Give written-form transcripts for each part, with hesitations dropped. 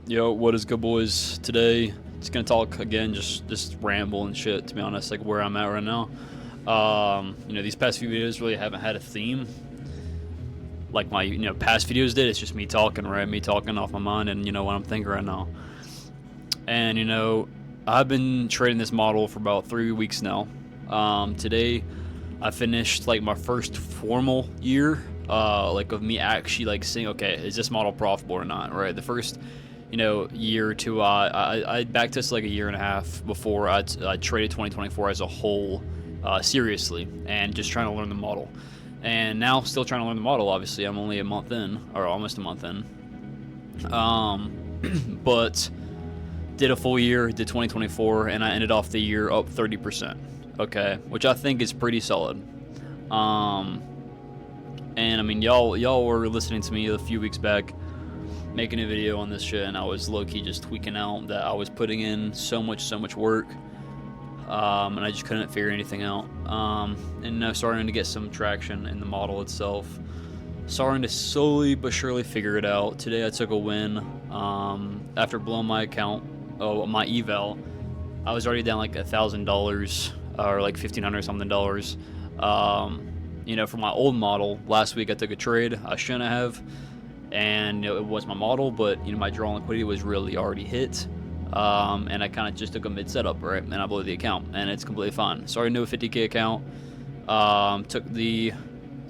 Yo, what is good, boys? Today, just gonna talk again, just ramble and shit. To be honest, like where I'm at right now. These past few videos really haven't had a theme like my past videos did. It's just me talking, right? Me talking off my mind and what I'm thinking right now. And I've been trading this model for about 3 weeks now. Today, I finished like my first formal year, like of me actually like saying, okay, is this model profitable or not? Right. The first year or two, I backed this like a year and a half before I traded 2024 as a whole seriously and just trying to learn the model. And now still trying to learn the model. Obviously, I'm only a month in, or almost a month in. But did a full year, did 2024, and I ended off the year up 30%. Okay, which I think is pretty solid. And I mean, y'all were listening to me a few weeks back, making a video on this shit, and I was low-key just tweaking out that I was putting in so much work, and I just couldn't figure anything out. And now starting to get some traction in the model itself, starting to slowly but surely figure it out. Today I took a win after blowing my account, my eval. I was already down like $1,000 or like $1,500 something dollars. For my old model, last week I took a trade I shouldn't have, and it was my model, but my draw and liquidity was really already hit, and I kind of just took a mid setup, right, and I blew the account, and it's completely fine. Started a new 50K account,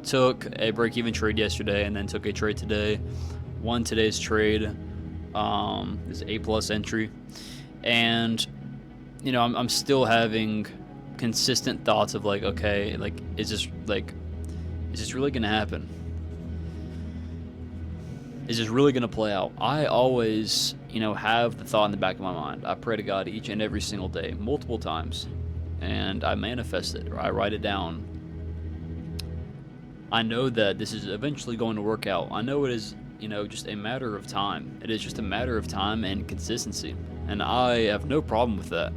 took a break-even trade yesterday, and then took a trade today. Won today's trade, this A+ entry, and I'm still having consistent thoughts of like, okay, like is this really gonna happen? Is this really gonna play out? I always have the thought in the back of my mind. I pray to God each and every single day, multiple times, and I manifest it, or I write it down. I know that this is eventually going to work out. I know it is just a matter of time. It is just a matter of time and consistency, and I have no problem with that.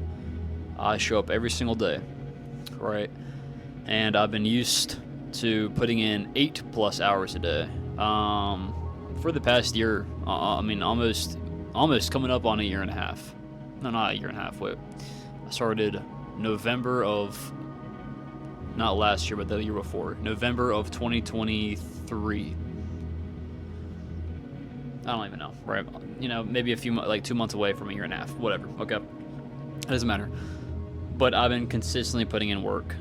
I show up every single day, right? And I've been used to putting in 8+ hours a day for the past year. I mean, almost coming up on a year and a half. No, not a year and a half. Wait, I started November of, not last year, but the year before, November of 2023. I don't even know, right? Maybe like 2 months away from a year and a half. Whatever. Okay, it doesn't matter. But I've been consistently putting in work,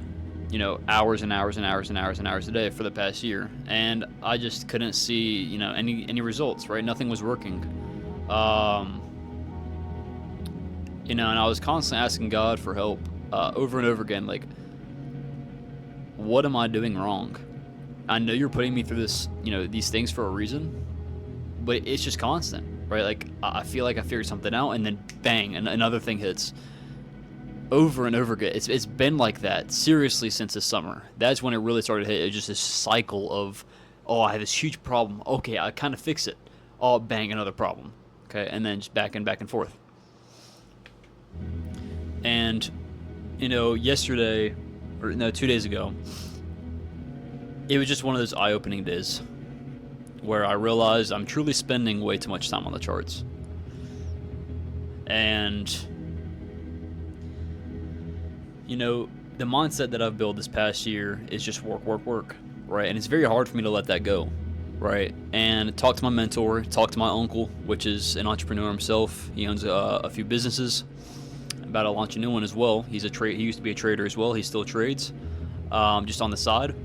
hours and hours and hours and hours and hours a day for the past year, and I just couldn't see, any results, right? Nothing was working, and I was constantly asking God for help, over and over again, like, what am I doing wrong? I know you're putting me through this, these things for a reason, but it's just constant, right? Like, I feel like I figured something out, and then bang, and another thing hits. Over and over again. It's been like that seriously since the summer. That's when it really started to hit. It was just this cycle of, oh, I have this huge problem. Okay, I kind of fix it. Oh, bang, another problem. Okay, and then just back and forth. And yesterday, or no, 2 days ago, it was just one of those eye-opening days where I realized I'm truly spending way too much time on the charts. And the mindset that I've built this past year is just work, right? And it's very hard for me to let that go, right? And talk to my mentor, talk to my uncle, which is an entrepreneur himself. He owns a few businesses, about to launch a new one as well. He used to be a trader as well. He still trades, just on the side,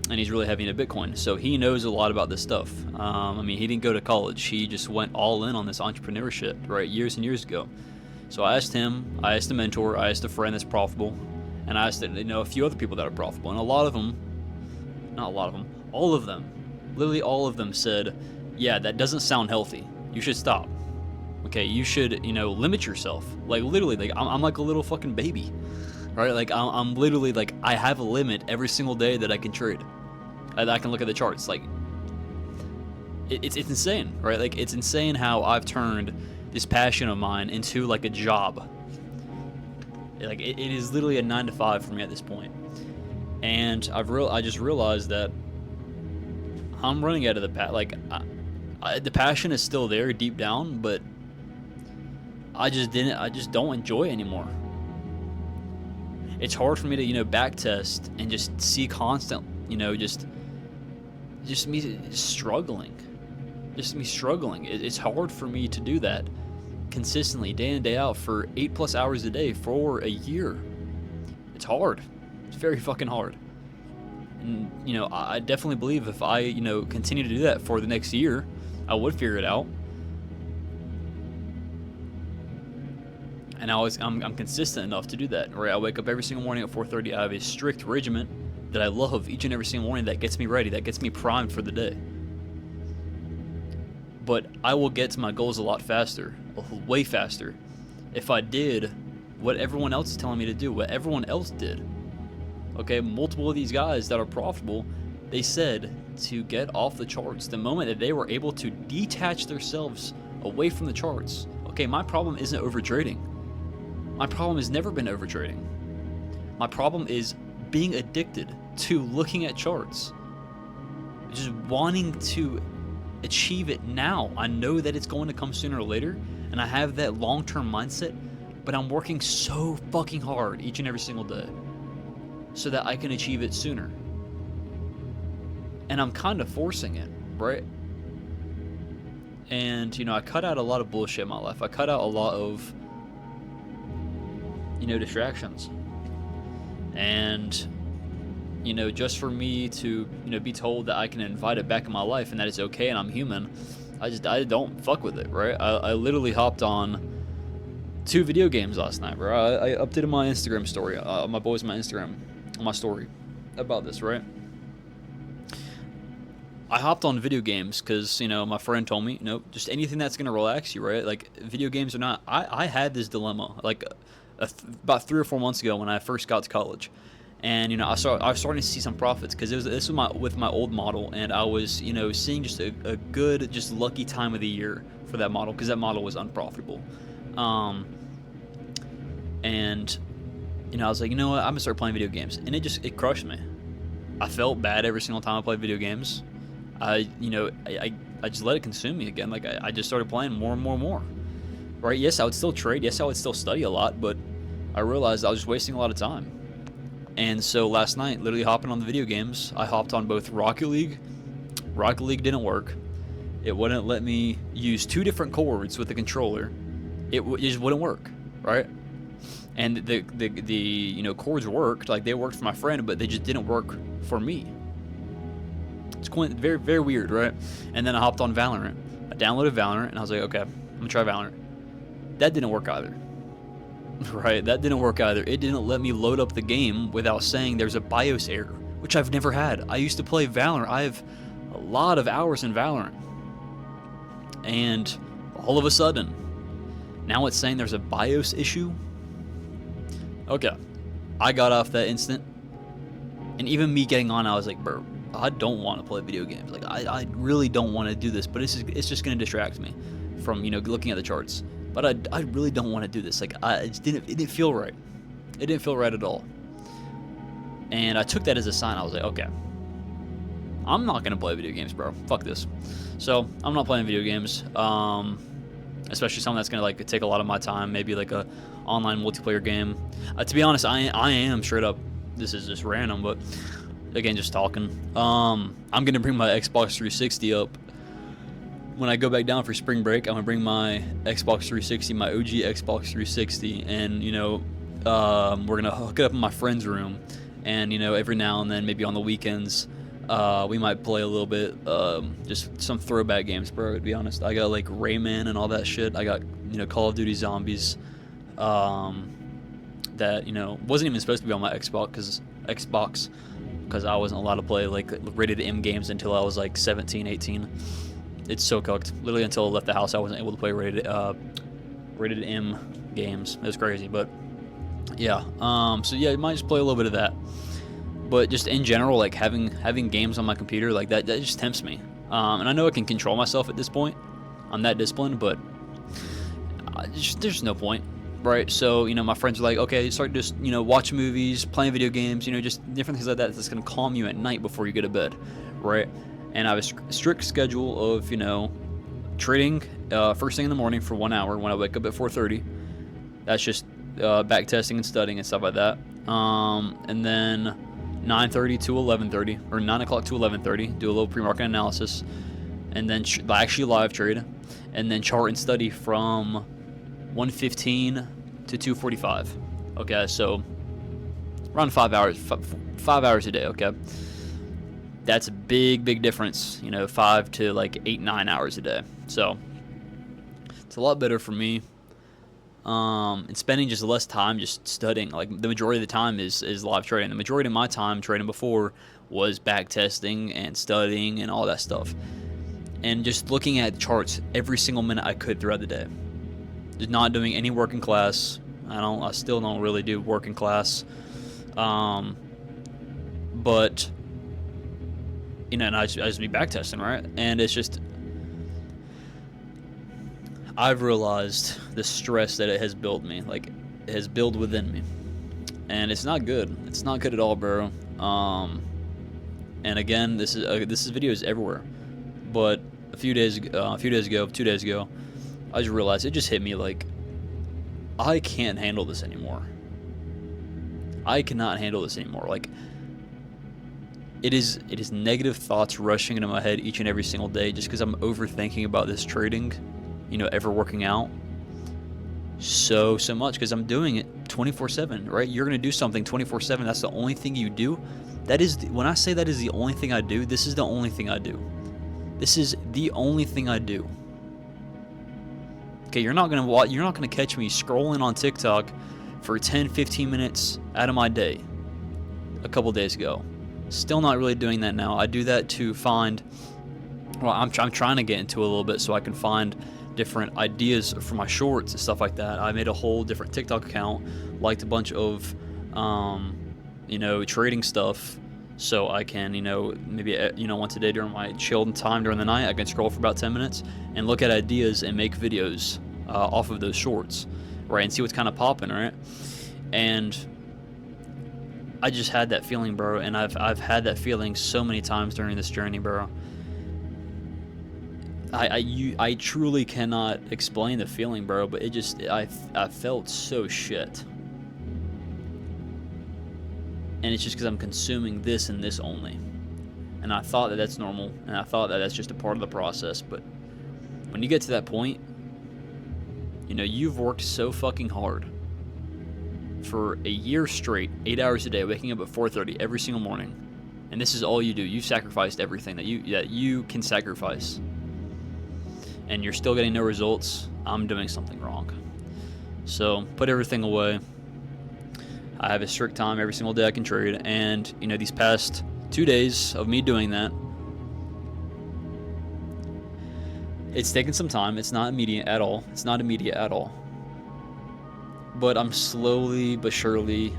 and he's really heavy into Bitcoin. So he knows a lot about this stuff. He didn't go to college. He just went all in on this entrepreneurship, right, years and years ago. So I asked him, I asked a mentor, I asked a friend that's profitable, and I asked a few other people that are profitable, and all of them, literally all of them said, yeah, that doesn't sound healthy. You should stop. Okay, you should, limit yourself. Like, literally, like, I'm like a little fucking baby, right? Like, I'm literally, like, I have a limit every single day that I can trade. I can look at the charts. Like, it's insane, right? Like, it's insane how I've turned this passion of mine into like a job. Like, it is literally a 9 to 5 for me at this point. And I just realized that I'm running out of the the passion is still there deep down, but I just don't enjoy it anymore. It's hard for me to, back test and just see constant, just me struggling. Just me struggling. It's hard for me to do that consistently, day in and day out, for 8+ hours a day for a year. It's hard. It's very fucking hard. And, I definitely believe if I, continue to do that for the next year, I would figure it out. And I'm consistent enough to do that. Right? I wake up every single morning at 4:30. I have a strict regimen that I love each and every single morning that gets me ready, that gets me primed for the day. But I will get to my goals a lot faster, way faster, if I did what everyone else is telling me to do, what everyone else did. Okay, multiple of these guys that are profitable, they said to get off the charts the moment that they were able to detach themselves away from the charts. Okay, my problem isn't overtrading. My problem has never been overtrading. My problem is being addicted to looking at charts, just wanting to achieve it now. I know that it's going to come sooner or later, and I have that long-term mindset, but I'm working so fucking hard each and every single day so that I can achieve it sooner. And I'm kind of forcing it, right? And, I cut out a lot of bullshit in my life. I cut out a lot of, distractions. And, just for me to, be told that I can invite it back in my life and that it's okay and I'm human, I don't fuck with it, right? I literally hopped on 2 video games last night, bro. I updated my Instagram story, my boys, my Instagram, my story about this, right? I hopped on video games because, my friend told me, just anything that's going to relax you, right? Like, video games are not... I had this dilemma, like, about 3 or 4 months ago when I first got to college. And, I was starting to see some profits because this was with my old model, and I was, seeing just a good, just lucky time of the year for that model because that model was unprofitable. And, I was like, you know what? I'm going to start playing video games. And it crushed me. I felt bad every single time I played video games. I just let it consume me again. Like, I just started playing more and more and more. Right? Yes, I would still trade. Yes, I would still study a lot, but I realized I was just wasting a lot of time. And so last night, literally hopping on the video games, I hopped on both Rocket League. Rocket League didn't work. It wouldn't let me use 2 different cords with the controller. It just wouldn't work, right? And the cords worked, like they worked for my friend, but they just didn't work for me. It's quite very, very weird, right? And then I hopped on Valorant. I downloaded Valorant, and I was like, okay, I'm gonna try Valorant. That didn't work either. Right, that didn't work either. It didn't let me load up the game without saying there's a BIOS error, which I've never had. I used to play Valorant. I have a lot of hours in Valorant. And all of a sudden, now it's saying there's a BIOS issue. Okay, I got off that instant. And even me getting on, I was like, bro, I don't want to play video games. Like, I really don't want to do this, but it's just going to distract me from, looking at the charts. But I really don't want to do this. Like, it didn't feel right. It didn't feel right at all. And I took that as a sign. I was like, okay, I'm not going to play video games, bro. Fuck this. So I'm not playing video games, especially something that's going to, like, take a lot of my time, maybe like a online multiplayer game. To be honest, I am straight up, this is just random, but again, just talking. I'm going to bring my Xbox 360 up. When I go back down for spring break, I'm going to bring my Xbox 360, my OG Xbox 360, and, we're going to hook it up in my friend's room. And, every now and then, maybe on the weekends, we might play a little bit, just some throwback games, bro, to be honest. I got, like, Rayman and all that shit. I got, Call of Duty Zombies, that, wasn't even supposed to be on my Xbox, because I wasn't allowed to play, like, rated M games until I was, like, 17, 18. It's so cooked. Literally until I left the house, I wasn't able to play rated M games. It was crazy, but yeah. So yeah, I might just play a little bit of that. But just in general, like having games on my computer, like that just tempts me. And I know I can control myself at this point. I'm that disciplined, but there's no point, right? So my friends are like, okay, start just watch movies, playing video games, just different things like that that's gonna calm you at night before you go to bed, right? And I have a strict schedule of, trading first thing in the morning for 1 hour when I wake up at 4:30. That's just back testing and studying and stuff like that. And then 9:30 to 11:30, or 9 o'clock to 11:30, do a little pre-market analysis, and then actually live trade, and then chart and study from 1:15 to 2:45. Okay, so around 5 hours, 5 hours a day. Okay, that's a big difference. 5 to like 8-9 hours a day. So it's a lot better for me. And spending just less time just studying. Like the majority of the time is live trading. The majority of my time trading before was back testing and studying and all that stuff, and just looking at charts every single minute I could throughout the day. Just not doing any work in class. I still don't really do work in class. But and I just be back testing, right? And it's just, I've realized the stress that it has built me, like it has built within me, and it's not good. It's not good at all, bro. And again, this is videos everywhere, but two days ago, I just realized, it just hit me like, I can't handle this anymore. I cannot handle this anymore. Like, it is negative thoughts rushing into my head each and every single day just because I'm overthinking about this trading, ever working out so much, because I'm doing it 24/7, right? You're going to do something 24/7. That's the only thing you do. When I say that is the only thing I do, this is the only thing I do. This is the only thing I do. Okay, you're not going to catch me scrolling on TikTok for 10-15 minutes out of my day a couple days ago. Still not really doing that now. I do that to find, I'm trying to get into a little bit so I can find different ideas for my shorts and stuff like that. I made a whole different TikTok account, liked a bunch of trading stuff, so I can maybe once a day during my chilled time during the night, I can scroll for about 10 minutes and look at ideas and make videos off of those shorts, right, and see what's kind of popping, right? And I just had that feeling, bro, and I've had that feeling so many times during this journey, bro. I truly cannot explain the feeling, bro, but I felt so shit. And it's just because I'm consuming this and this only. And I thought that that's normal, and I thought that that's just a part of the process, but when you get to that point, you've worked so fucking hard for a year straight, 8 hours a day, waking up at 4:30 every single morning, and this is all you do. You've sacrificed everything that you can sacrifice, and you're still getting no results. I'm doing something wrong. So put everything away. I have a strict time every single day I can trade, and these past 2 days of me doing that, it's taken some time. It's not immediate at all. But I'm slowly but surely,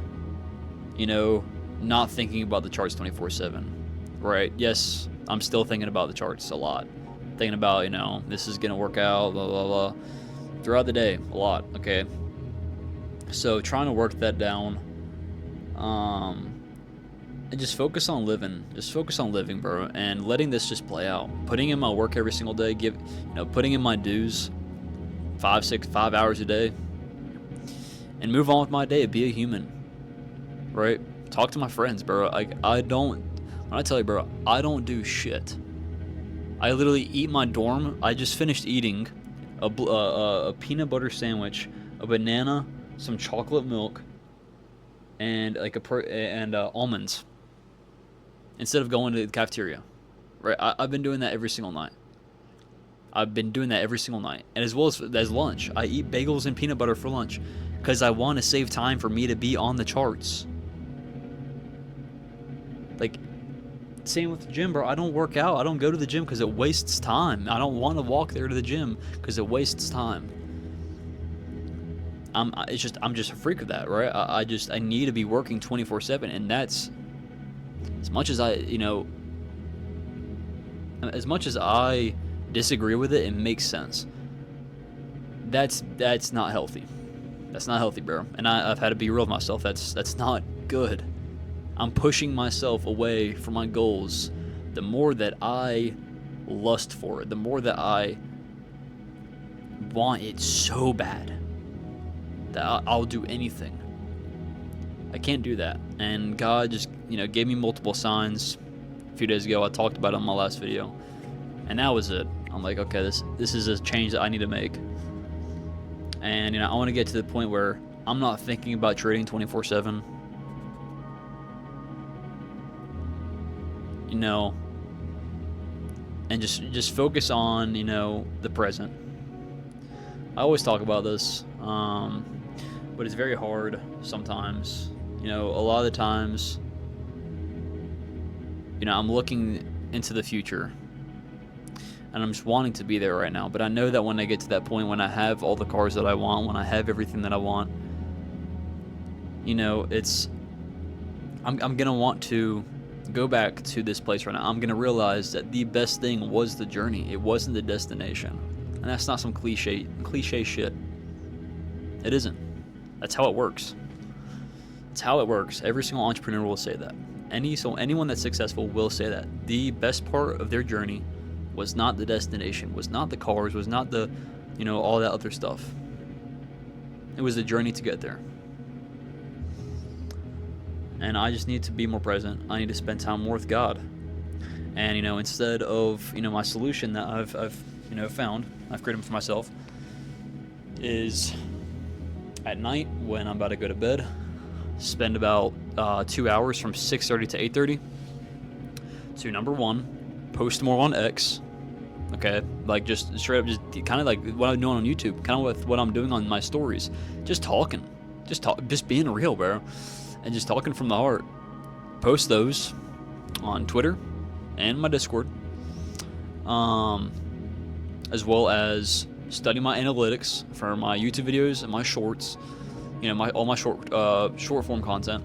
not thinking about the charts 24/7, right? Yes, I'm still thinking about the charts a lot. Thinking about, this is going to work out, blah, blah, blah, throughout the day, a lot, okay? So trying to work that down, and just focus on living. Just focus on living, bro, and letting this just play out. Putting in my work every single day, putting in my dues, 5 hours a day, and move on with my day. Be a human, right? Talk to my friends, bro. When I tell you, bro, I don't do shit. I literally eat my dorm. I just finished eating a peanut butter sandwich, a banana, some chocolate milk, and almonds, instead of going to the cafeteria, right? I've been doing that every single night. And as well as lunch, I eat bagels and peanut butter for lunch, because I want to save time for me to be on the charts. Like, same with the gym, bro. I don't work out. I don't go to the gym because it wastes time. I don't want to walk there to the gym because it wastes time. I'm just a freak of that, right? I need to be working 24/7, and that's, as much as I disagree with it, it makes sense. That's not healthy. That's not healthy, bro. And I've had to be real with myself. That's not good. I'm pushing myself away from my goals. The more that I lust for it, the more that I want it so bad that I'll do anything. I can't do that. And God just, gave me multiple signs a few days ago. I talked about it on my last video. And that was it. I'm like, okay, this is a change that I need to make. And, I want to get to the point where I'm not thinking about trading 24/7. And just focus on, the present. I always talk about this, but it's very hard sometimes. A lot of the times, I'm looking into the future, and I'm just wanting to be there right now. But I know that when I get to that point, when I have all the cars that I want, when I have everything that I want, I'm gonna want to go back to this place right now. I'm gonna realize that the best thing was the journey. It wasn't the destination. And that's not some cliche shit. It isn't. That's how it works. It's how it works. Every single entrepreneur will say that. Anyone that's successful will say that. The best part of their journey was not the destination, was not the cars, was not the, all that other stuff. It was the journey to get there. And I just need to be more present. I need to spend time more with God. And, instead of, my solution that I've found, I've created for myself, is at night when I'm about to go to bed, spend about 2 hours from 6:30 to 8:30 to, number one, post more on X. Okay, like just straight up, just kind of like what I'm doing on YouTube, kind of with what I'm doing on my stories, just talking, just being real, bro, and just talking from the heart. Post those on Twitter and my Discord, as well as study my analytics for my YouTube videos and my shorts. All my short form content.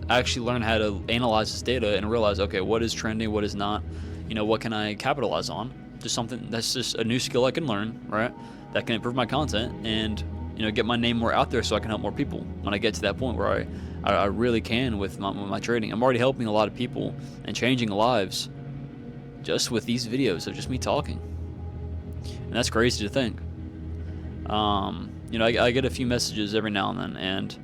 Actually learn how to analyze this data and realize, okay, what is trending, what is not. What can I capitalize on? Just something that's just a new skill I can learn, right? That can improve my content and get my name more out there so I can help more people when I get to that point where I really can with my trading. I'm already helping a lot of people and changing lives just with these videos of just me talking. And that's crazy to think. I get a few messages every now and then, and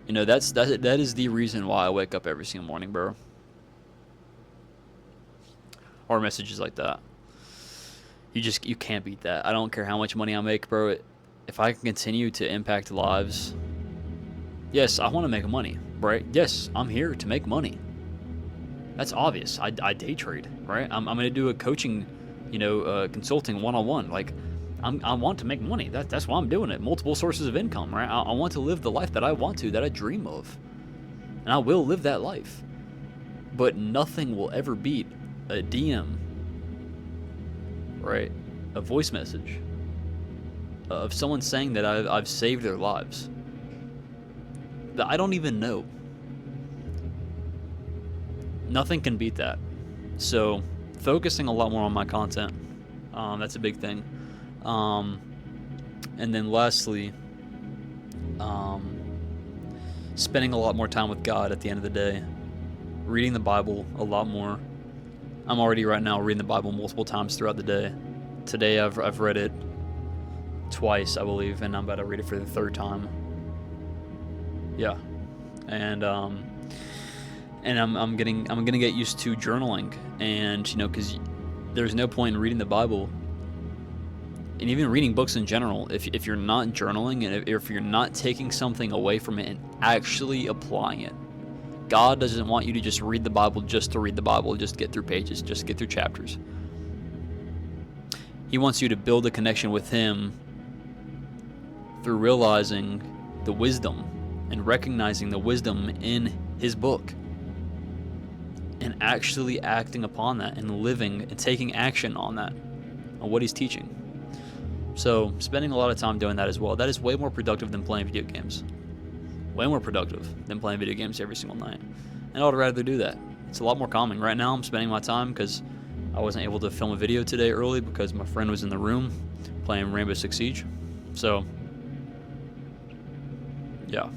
that is the reason why I wake up every single morning, bro. Or messages like that. You can't beat that. I don't care how much money I make, bro. If I can continue to impact lives, yes, I want to make money, right? Yes, I'm here to make money. That's obvious. I day trade, right? I'm going to do a coaching, consulting one-on-one. Like, I want to make money. That's why I'm doing it. Multiple sources of income, right? I want to live the life that I want to, that I dream of. And I will live that life. But nothing will ever beat a DM, right? A voice message of someone saying that I've saved their lives that I don't even know. Nothing can beat that. So focusing a lot more on my content, that's a big thing. And then lastly, spending a lot more time with God at the end of the day, reading the Bible a lot more. I'm already right now reading the Bible multiple times throughout the day. Today I've read it twice, I believe, and I'm about to read it for the third time. Yeah, and I'm gonna get used to journaling, and because there's no point in reading the Bible and even reading books in general if you're not journaling and if you're not taking something away from it and actually applying it. God doesn't want you to just read the Bible just to read the Bible, just get through pages, just get through chapters. He wants you to build a connection with Him through realizing the wisdom and recognizing the wisdom in His book and actually acting upon that and living and taking action on that, on what He's teaching. So spending a lot of time doing that as well. That is way more productive than playing video games. Way more productive than playing video games every single night. And I would rather do that. It's a lot more calming. Right now I'm spending my time because I wasn't able to film a video today early because my friend was in the room playing Rainbow Six Siege. So, yeah.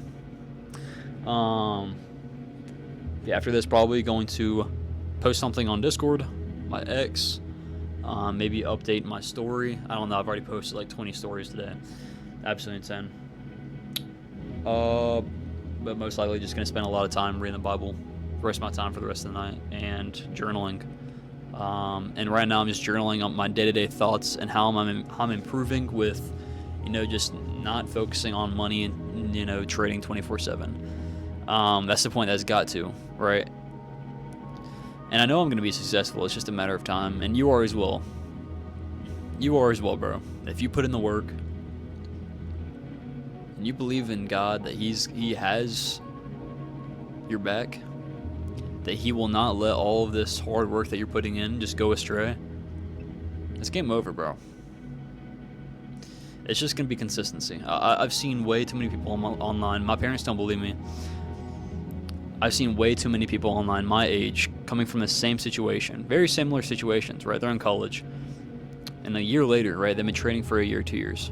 After this, probably going to post something on Discord, my X, Maybe update my story. I don't know. I've already posted like 20 stories today. Absolutely insane. But most likely just gonna spend a lot of time reading the Bible, the rest of my time for the rest of the night, and journaling. And right now I'm just journaling on my day-to-day thoughts and how I'm improving with, just not focusing on money and trading 24/7. That's the point that's got to, right? And I know I'm gonna be successful. It's just a matter of time, and you are as well. You are as well, bro. If you put in the work and you believe in God that He has your back, that He will not let all of this hard work that you're putting in just go astray, it's game over, bro. It's just gonna be consistency. I've seen way too many people online. My parents don't believe me. I've seen way too many people online my age coming from the same situation, very similar situations, right? They're in college, and a year later, right, they've been training for a year, 2 years,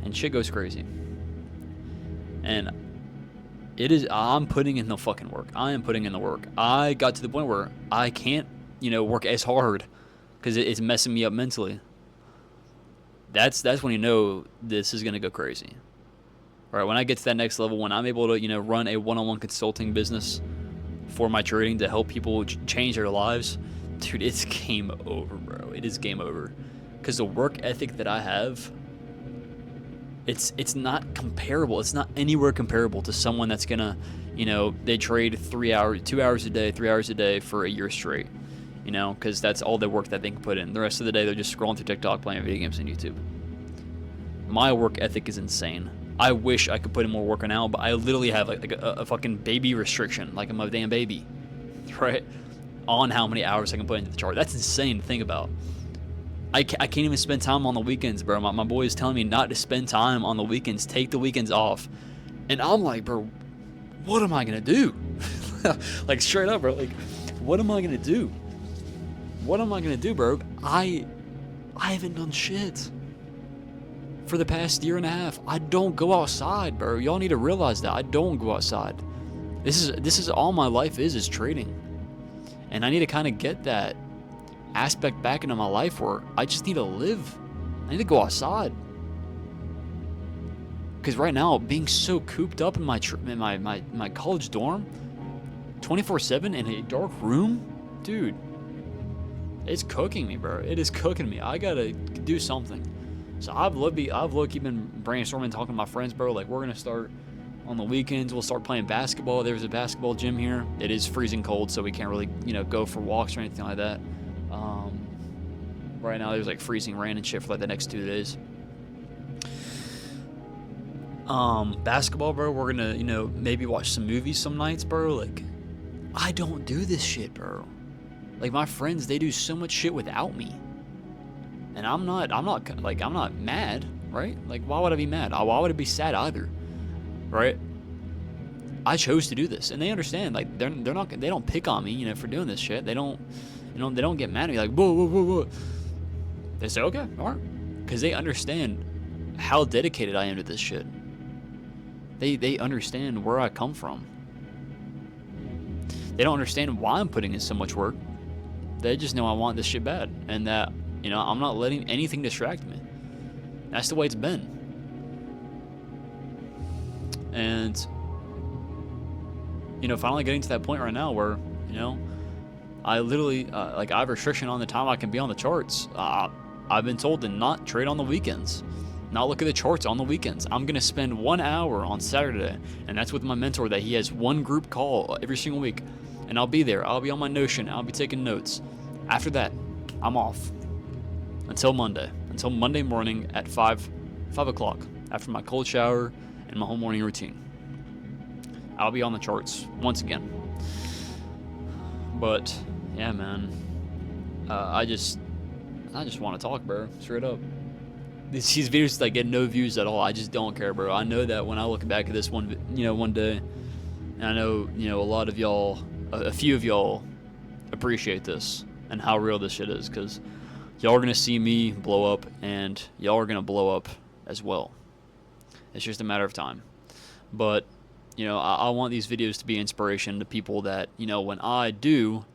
and shit goes crazy. And I'm putting in the fucking work. I am putting in the work. I got to the point where I can't, work as hard because it's messing me up mentally. That's when you know this is gonna go crazy. All right, when I get to that next level, when I'm able to, run a one-on-one consulting business for my trading to help people change their lives, dude, it's game over, bro. It is game over. Because the work ethic that I have, it's not comparable. It's not anywhere comparable to someone that's gonna, they trade 3 hours, 2 hours a day, 3 hours a day for a year straight. Because that's all the work that they can put in. The rest of the day, they're just scrolling through TikTok, playing video games on YouTube. My work ethic is insane. I wish I could put in more work now, but I literally have like a fucking baby restriction, like I'm a damn baby, right? On how many hours I can put into the chart. That's insane to think about. I can't even spend time on the weekends, bro. My boy is telling me not to spend time on the weekends. Take the weekends off. And I'm like, bro, what am I going to do? Like, straight up, bro. Like, what am I going to do? What am I going to do, bro? I haven't done shit for the past year and a half. I don't go outside, bro. Y'all need to realize that. I don't go outside. This is all my life is trading. And I need to kind of get that aspect back into my life where I just need to live. I need to go outside. Because right now, being so cooped up in my college dorm, 24/7 in a dark room, dude, it's cooking me, bro. It is cooking me. I gotta do something. So I've low-key been brainstorming, talking to my friends, bro. Like, we're gonna start on the weekends. We'll start playing basketball. There's a basketball gym here. It is freezing cold, so we can't really, go for walks or anything like that. Right now, there's like freezing rain and shit for like the next 2 days. Basketball, bro. We're gonna, maybe watch some movies some nights, bro. Like, I don't do this shit, bro. Like, my friends, they do so much shit without me. And I'm not mad, right? Like, why would I be mad? Why would I be sad either, right? I chose to do this, and they understand. Like, they don't pick on me, for doing this shit. They don't get mad at me like, whoa, whoa, whoa, whoa. They say, okay, all right, because they understand how dedicated I am to this shit. They understand where I come from. They don't understand why I'm putting in so much work. They just know I want this shit bad, and that, I'm not letting anything distract me. That's the way it's been. And, finally getting to that point right now where, I literally, I have restriction on the time I can be on the charts. I've been told to not trade on the weekends, not look at the charts on the weekends. I'm going to spend 1 hour on Saturday, and that's with my mentor that he has one group call every single week. And I'll be there. I'll be on my Notion. I'll be taking notes. After that, I'm off. Until Monday morning at 5 o'clock, after my cold shower and my whole morning routine. I'll be on the charts once again. But yeah, man, I just want to talk, bro. Straight up. These videos like get no views at all. I just don't care, bro. I know that when I look back at this one day, and I know a lot of y'all, a few of y'all, appreciate this and how real this shit is, because y'all are gonna see me blow up, and y'all are gonna blow up as well. It's just a matter of time. But I want these videos to be inspiration to people that when I do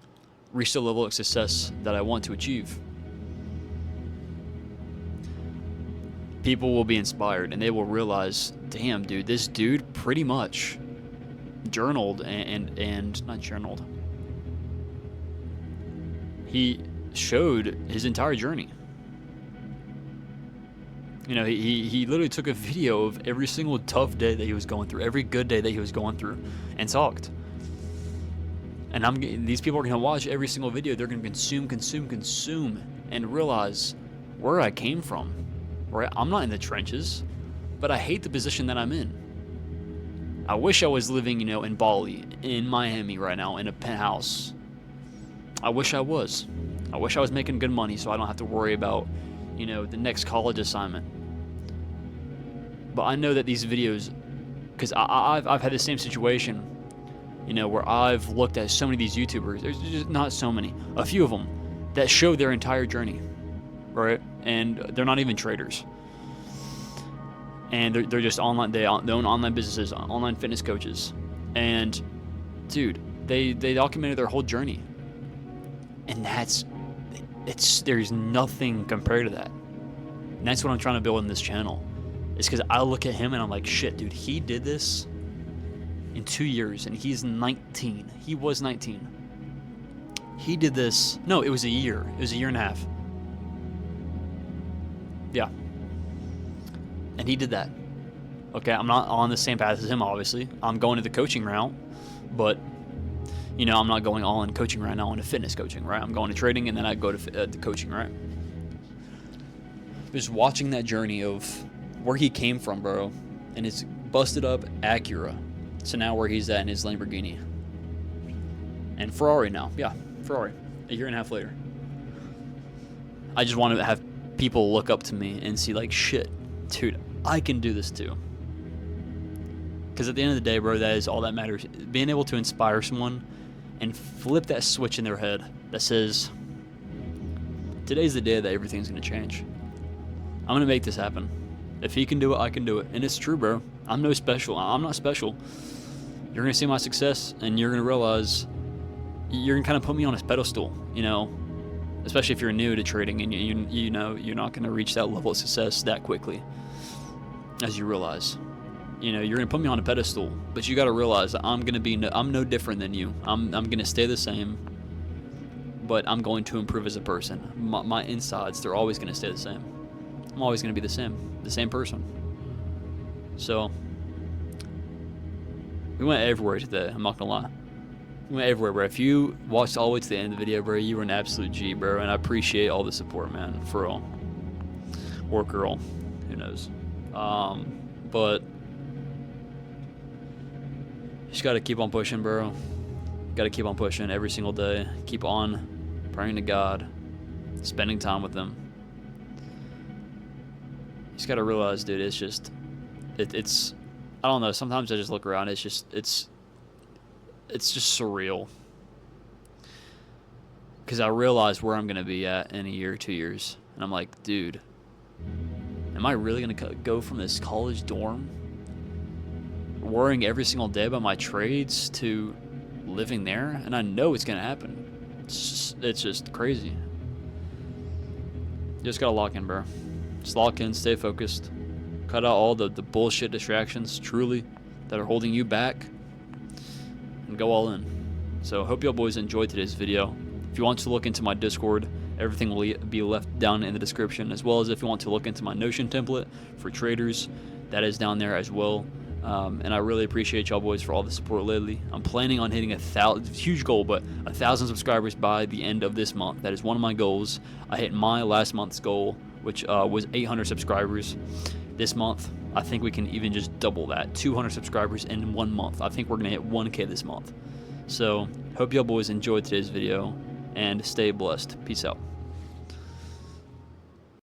reach the level of success that I want to achieve. People will be inspired and they will realize, damn, dude, this dude pretty much journaled and not journaled. He showed his entire journey. You know, he literally took a video of every single tough day that he was going through, every good day that he was going through, and talked. And these people are going to watch every single video. They're going to consume, and realize where I came from. Right? I'm not in the trenches, but I hate the position that I'm in. I wish I was living, you know, in Bali, in Miami right now, in a penthouse. I wish I was. I wish I was making good money so I don't have to worry about, you know, the next college assignment. But I know that these videos, because I've had the same situation, you know, where I've looked at so many of these YouTubers. There's just not so many, a few of them that show their entire journey, right? And they're not even traders. And they're just online. They own online businesses, online fitness coaches, and dude, they documented their whole journey, and there's nothing compared to that. And that's what I'm trying to build in this channel. It's because I look at him and I'm like, shit, dude, he did this in 2 years, and he's 19. He was 19. He did this. No, it was a year. It was a year and a half. Yeah. And he did that. Okay, I'm not on the same path as him, obviously. I'm going to the coaching route, but, you know, I'm not going all in coaching right now into fitness coaching, right? I'm going to trading, and then I go to the coaching, right? Just watching that journey of where he came from, bro, and his busted up Acura, to now where he's at in his Lamborghini. And Ferrari now. Yeah, Ferrari. A year and a half later. I just want to have people look up to me and see, like, shit, dude, I can do this too. Because at the end of the day, bro, that is all that matters. Being able to inspire someone and flip that switch in their head that says, today's the day that everything's going to change. I'm going to make this happen. If he can do it, I can do it. And it's true, bro. I'm no special. I'm not special. You're going to see my success, and you're going to realize you're going to kind of put me on a pedestal, you know, especially if you're new to trading and you know you're not going to reach that level of success that quickly, as you realize. You know, you're going to put me on a pedestal, but you got to realize that I'm no different than you. I'm going to stay the same, but I'm going to improve as a person. My insides, they're always going to stay the same. I'm always going to be the same person. So, we went everywhere today, I'm not going to lie. We went everywhere, bro. If you watched all the way to the end of the video, bro, you were an absolute G, bro, and I appreciate all the support, man, for real. Or girl, who knows. But just got to keep on pushing, bro. Got to keep on pushing every single day. Keep on praying to God, spending time with Him. You just got to realize, dude, it's just, it's, I don't know, sometimes I just look around, it's just surreal. Because I realize where I'm going to be at in a year, 2 years. And I'm like, dude, am I really going to go from this college dorm, worrying every single day about my trades, to living there? And I know it's going to happen. It's just crazy. You just got to lock in, bro. Just lock in, stay focused. Cut out all the bullshit distractions, truly, that are holding you back. And go all in. So, hope y'all boys enjoyed today's video. If you want to look into my Discord, everything will be left down in the description, as well as if you want to look into my Notion template for traders, that is down there as well. And I really appreciate y'all boys for all the support lately. I'm planning on hitting 1,000, huge goal, but 1,000 subscribers by the end of this month. That is one of my goals. I hit my last month's goal, which was 800 subscribers. This month, I think we can even just double that, 200 subscribers in 1 month. I think we're gonna hit 1K this month. So, hope y'all boys enjoyed today's video, and stay blessed. Peace out.